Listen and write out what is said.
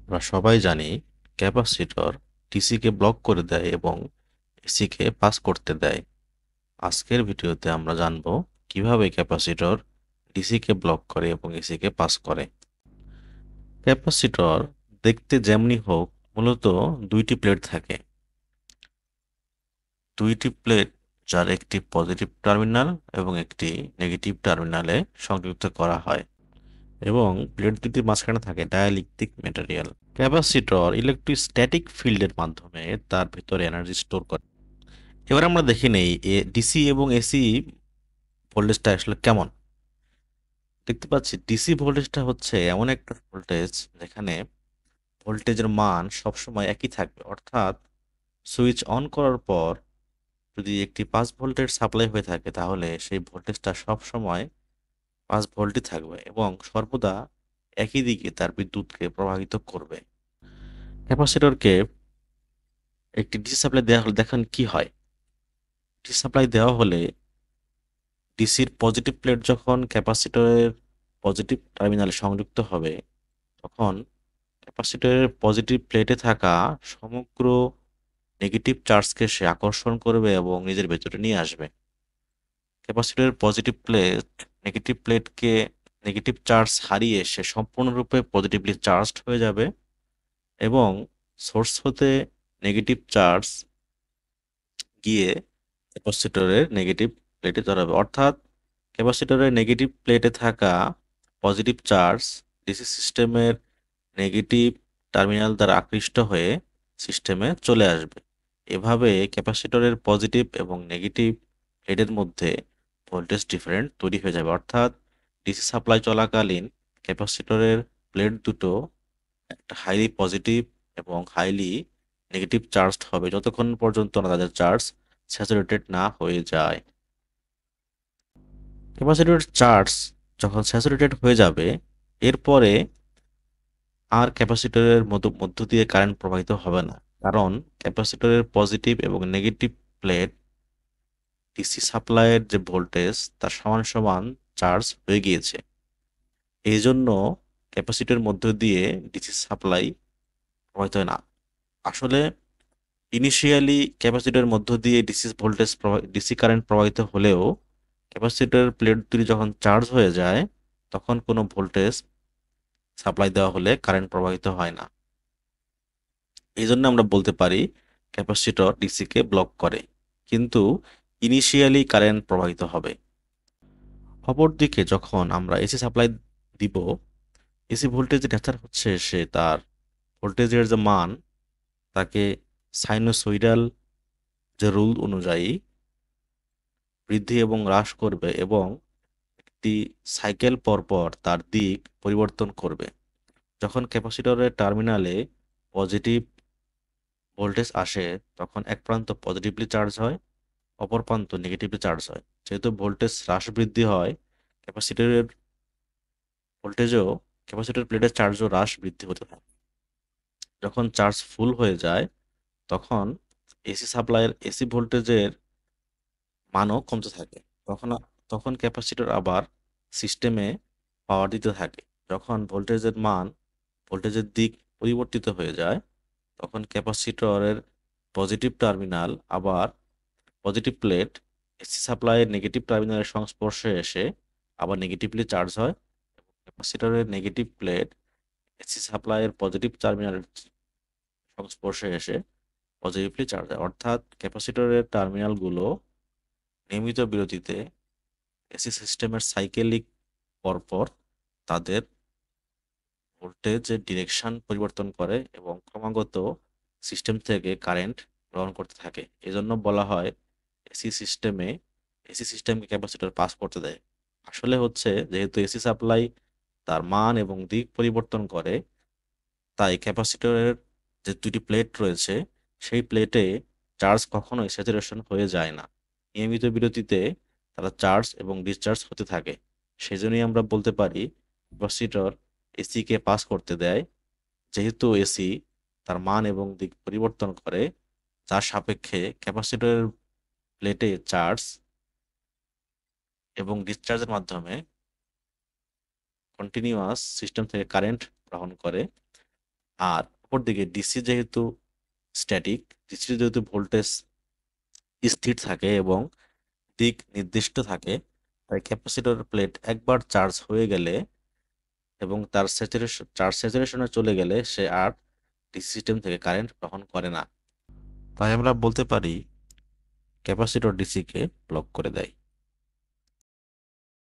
আমরা সবাই জানি ক্যাপাসিটর ডিসিকে ব্লক করে দেয় এবং এসিকে পাস করতে দেয়। আজকের ভিডিওতে আমরা জানব কিভাবে ক্যাপাসিটর ডিসিকে ব্লক করে এবং এসিকে পাস করে। ক্যাপাসিটর দেখতে যেমনি হোক, মূলত দুইটি প্লেট থাকে। দুইটি প্লেট যার একটি পজিটিভ টার্মিনাল এবং একটি নেগেটিভ টার্মিনালে সংযুক্ত করা হয় এবং প্লেট দুটির মাঝখানে থাকে ডাইইলেকট্রিক মেটেরিয়াল। ক্যাপাসিটর ইলেকট্রোস্ট্যাটিক ফিল্ডের মাধ্যমে তার ভিতরে এনার্জি স্টোর করে। এবার আমরা দেখে নেই ডিসি এবং এসি ভোল্টেজটা আসলে কেমন। দেখতে পাচ্ছি ডিসি ভোল্টেজটা হচ্ছে এমন একটা ভোল্টেজ যেখানে ভোল্টেজের মান সবসময় একই থাকবে, অর্থাৎ সুইচ অন করার পর যদি একটি 5 ভোল্টের সাপ্লাই হয়ে থাকে তাহলে সেই ভোল্টেজটা সবসময় 5 ভোল্টই থাকবে এবং সর্বদা একই দিকে তার বিদ্যুৎকে প্রবাহিত করবে। ক্যাপাসিটরকে একটি ডিসি সাপ্লাই দেওয়া হলে দেখেন কি হয়। ডিসি সাপ্লাই দেওয়া হলে ডিসির পজিটিভ প্লেট যখন ক্যাপাসিটরের পজিটিভ টার্মিনালে সংযুক্ত হবে, তখন ক্যাপাসিটরের পজিটিভ প্লেটে থাকা সমগ্র নেগেটিভ চার্জকে সে আকর্ষণ করবে এবং নিজের ভেতরে নিয়ে আসবে। ক্যাপাসিটরের পজিটিভ প্লেট নেগেটিভ প্লেটকে নেগেটিভ চার্জ হারিয়ে সে সম্পূর্ণরূপে পজিটিভলি চার্জড হয়ে যাবে এবং সোর্স হতে নেগেটিভ চার্জ গিয়ে ক্যাপাসিটরের নেগেটিভ প্লেটে জড়াবে, অর্থাৎ ক্যাপাসিটরের নেগেটিভ প্লেটে থাকা পজিটিভ চার্জ ডিসি সিস্টেমের নেগেটিভ টার্মিনাল দ্বারা আকৃষ্ট হয়ে সিস্টেমে চলে আসবে। এভাবে ক্যাপাসিটরের পজিটিভ এবং নেগেটিভ প্লেটের মধ্যে ভোল্টেজ ডিফারেন্ট তৈরি হয়ে যাবে, অর্থাৎ ডিসি সাপ্লাই চলাকালীন ক্যাপাসিটরের প্লেট দুটো একটা হাইলি পজিটিভ এবং হাইলি নেগেটিভ চার্জড হবে যতক্ষণ পর্যন্ত না তাদের চার্জ স্যাচুরেটেড না হয়ে যায়। ক্যাপাসিটরের চার্জ যখন স্যাচুরেটেড হয়ে যাবে, এরপরে আর ক্যাপাসিটরের মধ্য দিয়ে কারেন্ট প্রবাহিত হবে না, কারণ ক্যাপাসিটরের পজিটিভ এবং নেগেটিভ প্লেট ডিসি সাপ্লাইয়ের যে ভোল্টেজ তার সমান সমান চার্জ হয়ে গিয়েছে। এই জন্য ক্যাপাসিটরের মধ্য দিয়ে ডিসি সাপ্লাই প্রবাহিত হয় না। আসলে ইনিশিয়ালি ক্যাপাসিটরের মধ্য দিয়ে ডিসি কারেন্ট প্রবাহিত হলেও ক্যাপাসিটরের প্লেট দুটি যখন চার্জ হয়ে যায় তখন কোনো ভোল্টেজ সাপ্লাই দেওয়া হলে কারেন্ট প্রবাহিত হয় না। এই জন্য আমরা বলতে পারি ক্যাপাসিটর ডিসিকে ব্লক করে, কিন্তু ইনিশিয়ালি কারেন্ট প্রবাহিত হবে। অপরদিকে যখন আমরা এসি সাপ্লাই দিব, এসি ভোল্টেজের নেচার হচ্ছে সে তার ভোল্টেজের যে মান তাকে সাইনোসয়েডাল যে রুল অনুযায়ী বৃদ্ধি এবং হ্রাস করবে এবং একটি সাইকেল পরপর তার দিক পরিবর্তন করবে। যখন ক্যাপাসিটরের টার্মিনালে পজিটিভ ভোল্টেজ আসে তখন এক প্রান্ত পজিটিভলি চার্জ হয়, অপর প্রান্ত নেগেটিভলি চার্জ হয়। যেহেতু ভোল্টেজ হ্রাস বৃদ্ধি হয়, ক্যাপাসিটরের ভোল্টেজও ক্যাপাসিটর প্লেটের চার্জও হ্রাস বৃদ্ধি হতে থাকে। যখন চার্জ ফুল হয়ে যায় তখন এসি ভোল্টেজের মানও কমতে থাকে। তখন তখন ক্যাপাসিটর আবার সিস্টেমে পাওয়ার দিতে থাকে। যখন ভোল্টেজের দিক পরিবর্তিত হয়ে যায় তখন ক্যাপাসিটরের পজিটিভ টার্মিনাল আবার পজিটিভ প্লেট এসি সাপ্লাইয়ের নেগেটিভ টার্মিনালের সংস্পর্শে এসে আবার নেগেটিভলি চার্জ হয়। ক্যাপাসিটরের নেগেটিভ প্লেট এসি সাপ্লাইয়ের পজিটিভ টার্মিনালের সংস্পর্শে এসে পজিটিভলি চার্জ হয়, অর্থাৎ ক্যাপাসিটরের টার্মিনালগুলো নিয়মিত বিরতিতে এসি সিস্টেমের সাইকেলিক পরপর তাদের ভোল্টেজের ডিরেকশন পরিবর্তন করে এবং ক্রমাগত সিস্টেম থেকে কারেন্ট গ্রহণ করতে থাকে। এজন্য বলা হয় এসি সিস্টেমে এসি সিস্টেমকে ক্যাপাসিটর পাস করতে দেয়। আসলে হচ্ছে যেহেতু এসি সাপ্লাই তার মান এবং দিক পরিবর্তন করে, তাই ক্যাপাসিটরের যে দুটি প্লেট রয়েছে সেই প্লেটে চার্জ কখনোই স্যাচুরেশন হয়ে যায় না। নিয়মিত বিরতিতে তারা চার্জ এবং ডিসচার্জ হতে থাকে। সেজন্যই আমরা বলতে পারি ক্যাপাসিটর এসিকে পাস করতে দেয়। যেহেতু এসি তার মান এবং দিক পরিবর্তন করে, যার সাপেক্ষে ক্যাপাসিটরের প্লেটে চার্জ এবং ডিসচার্জের মাধ্যমে কন্টিনিউয়াস সিস্টেম থেকে কারেন্ট গ্রহণ করে আর অপরদিকে ডিসি যেহেতু স্ট্যাটিক, ডিসির যেহেতু ভোল্টেজ স্থির থাকে এবং দিক নির্দিষ্ট থাকে, তাই ক্যাপাসিটর প্লেট একবার চার্জ হয়ে গেলে এবং তার স্যাচুরেশনে চলে গেলে সে আর ডিসি সিস্টেম থেকে কারেন্ট গ্রহণ করে না। তাই আমরা বলতে পারি ক্যাপাসিটর ডিসিকে ব্লক করে দেয়।